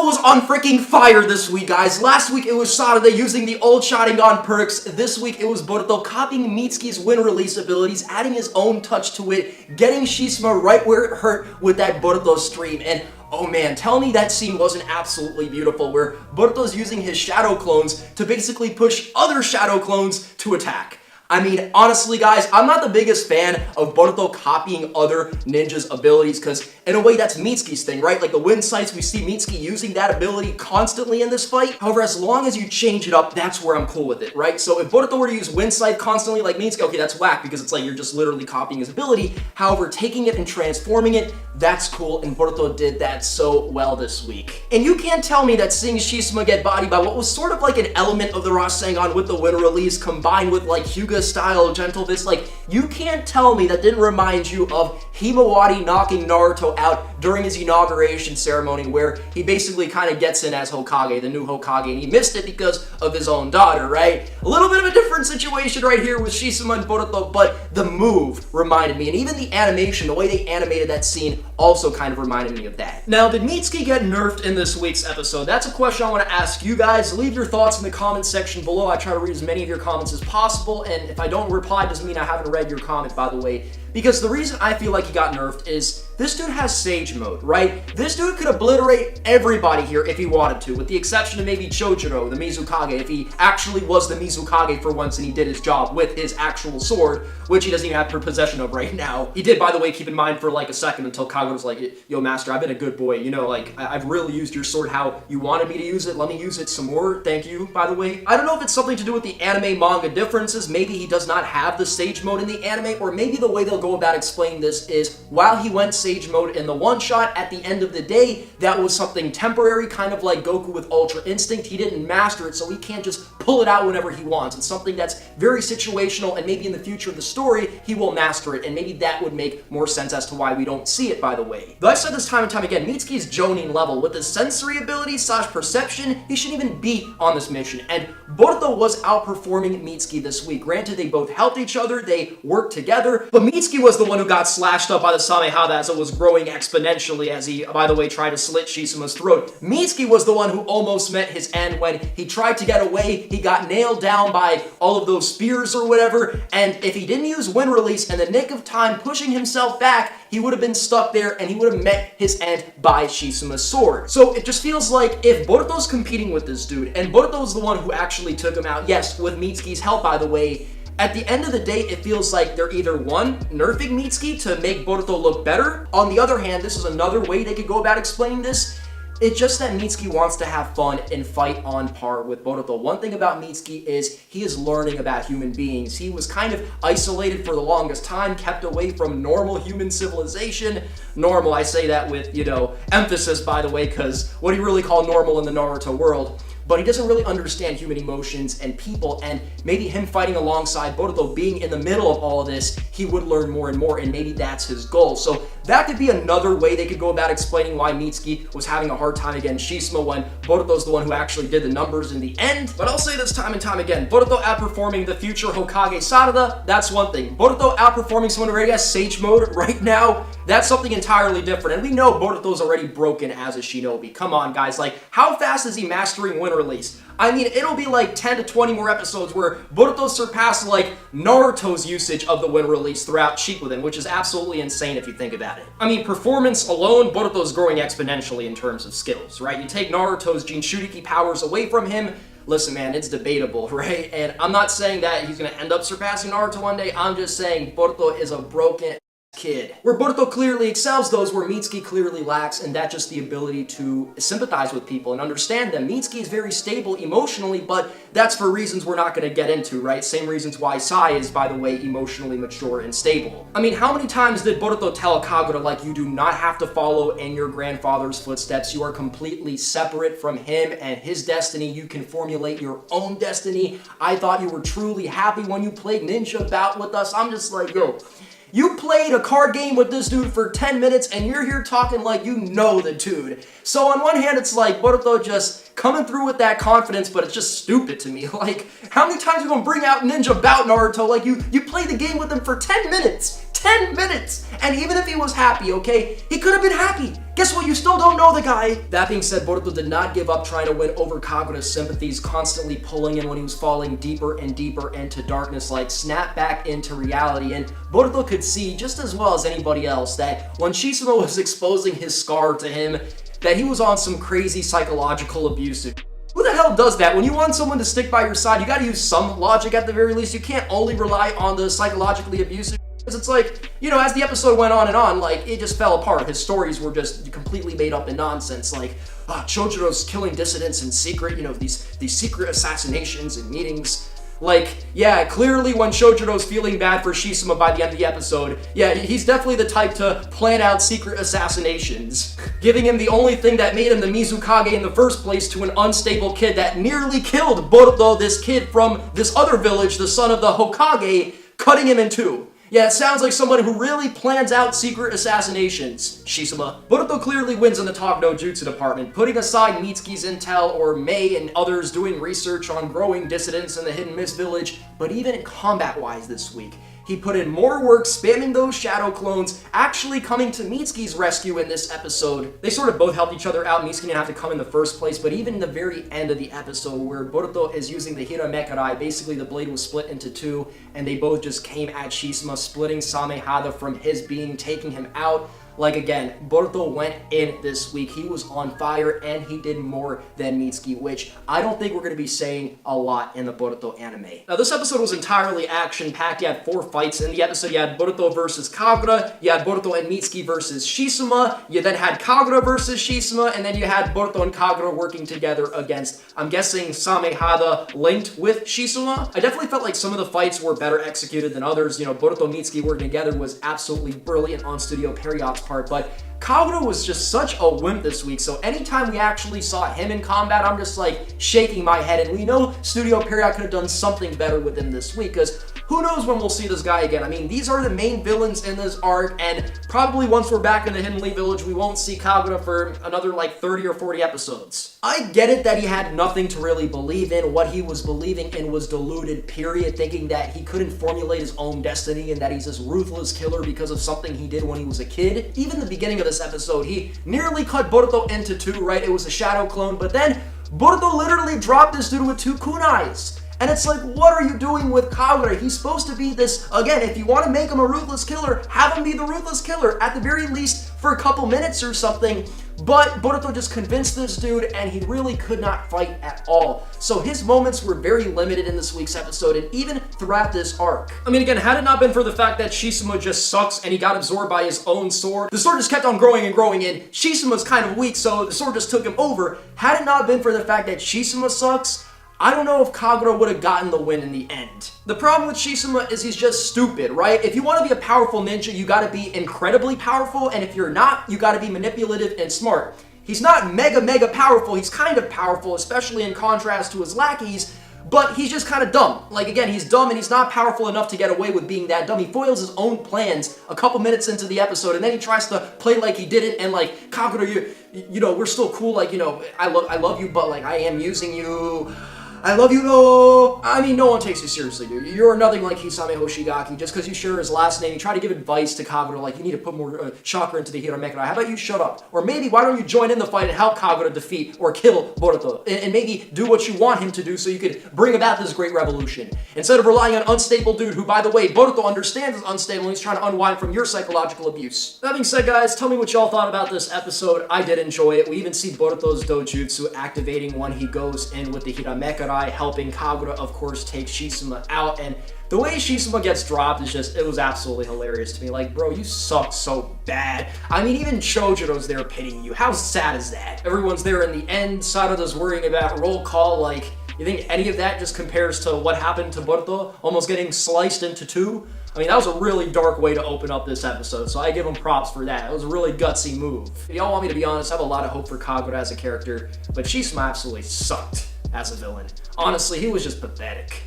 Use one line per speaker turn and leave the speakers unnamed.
Boruto was on freaking fire this week, guys. Last week it was Sarada using the old Sharingan perks. This week it was Boruto copying Mitsuki's wind release abilities, adding his own touch to it, getting Shishima right where it hurt with that Boruto stream, and oh man, tell me that scene wasn't absolutely beautiful where Boruto's using his shadow clones to basically push other shadow clones to attack. I mean, honestly, guys, I'm not the biggest fan of Boruto copying other ninjas' abilities because, in a way, that's Mitsuki's thing, right? Like the wind sights, we see Mitsuki using that ability constantly in this fight. However, as long as you change it up, that's where I'm cool with it, right? So if Boruto were to use wind sight constantly like Mitsuki, okay, that's whack because it's like you're just literally copying his ability. However, taking it and transforming it, that's cool, and Boruto did that so well this week. And you can't tell me that seeing Shishima get bodied by what was sort of like an element of the Rasengan with the wind release combined with like Hyuga style gentle fist, like you can't tell me that didn't remind you of Himawari knocking Naruto out during his inauguration ceremony where he basically kind of gets in as Hokage, the new Hokage, and he missed it because of his own daughter, right? A little bit of a different situation right here with Shishima and Boruto, but the move reminded me, and even the animation, the way they animated that scene also kind of reminded me of that. Now, did Mitsuki get nerfed in this week's episode? That's a question I want to ask you guys. Leave your thoughts in the comments section below. I try to read as many of your comments as possible, and if I don't reply, doesn't mean I haven't read your comment, by the way. Because the reason I feel like he got nerfed is this dude has Sage Mode, right? This dude could obliterate everybody here if he wanted to, with the exception of maybe Chojuro, the Mizukage, if he actually was the Mizukage for once and he did his job with his actual sword, which he doesn't even have possession of right now. He did, by the way, keep in mind for like a second until Kagura was like, yo, master, I've been a good boy, you know, like, I've really used your sword how you wanted me to use it, let me use it some more, thank you, by the way. I don't know if it's something to do with the anime manga differences, maybe he does not have the Sage Mode in the anime, or maybe the way they'll go about explaining this is while he went Sage Mode in the one-shot, at the end of the day, that was something temporary, kind of like Goku with Ultra Instinct. He didn't master it, so he can't just pull it out whenever he wants. It's something that's very situational, and maybe in the future of the story, he will master it, and maybe that would make more sense as to why we don't see it, by the way. Though I've said this time and time again, Mitsuki's Jonin level, with his sensory abilities / perception, he shouldn't even be on this mission, and Boruto was outperforming Mitsuki this week. Granted, they both helped each other, they worked together, but Mitsuki was the one who got slashed up by the Samehada as it was growing exponentially as he, by the way, tried to slit Shishima's throat. Mitsuki was the one who almost met his end when he tried to get away, he got nailed down by all of those spears or whatever, and if he didn't use wind release in the nick of time pushing himself back, he would have been stuck there and he would have met his end by Shishima's sword. So it just feels like if Boruto's competing with this dude, and Boruto's the one who actually took him out, yes, with Mitsuki's help, by the way, at the end of the day, it feels like they're either one, nerfing Mitsuki to make Boruto look better. On the other hand, this is another way they could go about explaining this. It's just that Mitsuki wants to have fun and fight on par with Boruto. One thing about Mitsuki is he is learning about human beings. He was kind of isolated for the longest time, kept away from normal human civilization. Normal, I say that with, you know, emphasis, by the way, because what do you really call normal in the Naruto world? But he doesn't really understand human emotions and people, and maybe him fighting alongside Boruto, being in the middle of all of this, he would learn more and more, and maybe that's his goal. So that could be another way they could go about explaining why Mitsuki was having a hard time against Shishima when Boruto's the one who actually did the numbers in the end. But I'll say this time and time again, Boruto outperforming the future Hokage Sarada, that's one thing. Boruto outperforming someone who already has Sage Mode right now, that's something entirely different. And we know Boruto's already broken as a shinobi. Come on, guys. Like, how fast is he mastering wind release? I mean, it'll be like 10 to 20 more episodes where Boruto surpasses like Naruto's usage of the wind release throughout Shippuden, which is absolutely insane if you think about it. I mean, performance alone, Boruto's growing exponentially in terms of skills, right? You take Naruto's Jinchuriki powers away from him, listen, man, it's debatable, right? And I'm not saying that he's gonna end up surpassing Naruto one day, I'm just saying Boruto is a broken kid. Where Boruto clearly excels, those where Mitsuki clearly lacks, and that's just the ability to sympathize with people and understand them. Mitsuki is very stable emotionally, but that's for reasons we're not going to get into, right? Same reasons why Sai is, by the way, emotionally mature and stable. I mean, how many times did Boruto tell Kagura, like, you do not have to follow in your grandfather's footsteps, you are completely separate from him and his destiny, you can formulate your own destiny. I thought you were truly happy when you played Ninja Bout with us. I'm just like, yo, you played a card game with this dude for 10 minutes and you're here talking like you know the dude. So on one hand, it's like Boruto just coming through with that confidence, but it's just stupid to me. Like, how many times are you gonna bring out Ninja Bout Naruto? Like, you played the game with him for 10 minutes. 10 minutes! And even if he was happy, okay, he could have been happy. Guess what? You still don't know the guy. That being said, Boruto did not give up trying to win over Kagura's sympathies, constantly pulling him when he was falling deeper and deeper into darkness, like snap back into reality. And Boruto could see just as well as anybody else that when Shisuno was exposing his scar to him, that he was on some crazy psychological abuse. Who the hell does that? When you want someone to stick by your side, you gotta use some logic at the very least. You can't only rely on the psychologically abusive. Because it's like, you know, as the episode went on and on, like, it just fell apart. His stories were just completely made up and nonsense. Like, Chojiro's killing dissidents in secret, you know, these secret assassinations and meetings. Like, yeah, clearly when Shojiro's feeling bad for Shisuno by the end of the episode, yeah, he's definitely the type to plan out secret assassinations. Giving him the only thing that made him the Mizukage in the first place to an unstable kid that nearly killed Boruto, this kid from this other village, the son of the Hokage, cutting him in two. Yeah, it sounds like someone who really plans out secret assassinations, Shisuno. Boruto clearly wins in the Talk No Jutsu department, putting aside Mitsuki's intel or Mei and others doing research on growing dissidents in the Hidden Mist village, but even combat-wise this week, he put in more work spamming those shadow clones, actually coming to Mitsuki's rescue in this episode. They sort of both helped each other out. Mitsuki didn't have to come in the first place, but even in the very end of the episode where Boruto is using the Hiramekai, basically the blade was split into two, and they both just came at Shisuno, splitting Samehada from his being, taking him out. Like, again, Boruto went in this week. He was on fire, and he did more than Mitsuki, which I don't think we're going to be saying a lot in the Boruto anime. Now, this episode was entirely action-packed. You had 4 fights in the episode. You had Boruto versus Kagura. You had Boruto and Mitsuki versus Shisuno. You then had Kagura versus Shisuno, and then you had Boruto and Kagura working together against, I'm guessing, Samehada linked with Shisuno. I definitely felt like some of the fights were better executed than others. You know, Boruto and Mitsuki working together was absolutely brilliant on Studio Period's part, but Kagura was just such a wimp this week, so anytime we actually saw him in combat, I'm just like shaking my head, and we know Studio Period could have done something better with him this week, because who knows when we'll see this guy again. I mean, these are the main villains in this arc, and probably once we're back in the Hidden Leaf Village, we won't see Kagura for another like 30 or 40 episodes. I get it that he had nothing to really believe in. What he was believing in was deluded, period, thinking that he couldn't formulate his own destiny and that he's this ruthless killer because of something he did when he was a kid. Even the beginning of this episode, he nearly cut Boruto into two, right? It was a shadow clone, but then Boruto literally dropped this dude with 2 kunais. And it's like, what are you doing with Kagura? He's supposed to be this, again, if you want to make him a ruthless killer, have him be the ruthless killer, at the very least for a couple minutes or something. But Boruto just convinced this dude, and he really could not fight at all. So his moments were very limited in this week's episode, and even throughout this arc. I mean, again, had it not been for the fact that Shisuno just sucks and he got absorbed by his own sword, the sword just kept on growing and growing, and Shisuno's kind of weak, so the sword just took him over. Had it not been for the fact that Shisuno sucks, I don't know if Kagura would have gotten the win in the end. The problem with Shisuno is he's just stupid, right? If you want to be a powerful ninja, you gotta be incredibly powerful, and if you're not, you gotta be manipulative and smart. He's not mega powerful, he's kind of powerful, especially in contrast to his lackeys, but he's just kind of dumb. Like, again, he's dumb and he's not powerful enough to get away with being that dumb. He foils his own plans a couple minutes into the episode, and then he tries to play like he didn't, and like, Kagura, you know, we're still cool, like, you know, I love you, but like, I am using you. I love you, no. I mean, no one takes you seriously, dude. You're nothing like Hisame Hoshigaki. Just because you share his last name, you try to give advice to Kagura, like, you need to put more chakra into the Hiramekai. How about you shut up? Or maybe, why don't you join in the fight and help Kagura defeat or kill Boruto? And maybe do what you want him to do so you could bring about this great revolution. Instead of relying on an unstable dude who, by the way, Boruto understands is unstable and he's trying to unwind from your psychological abuse. That being said, guys, tell me what y'all thought about this episode. I did enjoy it. We even see Boruto's dojutsu activating when he goes in with the Hiramekai, helping Kagura, of course, take Shisuno out, and the way Shisuno gets dropped is just, it was absolutely hilarious to me. Like, bro, you suck so bad. I mean, even Chojiro's there pitying you. How sad is that? Everyone's there in the end. Sarada's worrying about roll call. Like, you think any of that just compares to what happened to Boruto, almost getting sliced into 2? I mean, that was a really dark way to open up this episode, so I give him props for that. It was a really gutsy move. If y'all want me to be honest, I have a lot of hope for Kagura as a character, but Shisuno absolutely sucked as a villain. Honestly, he was just pathetic.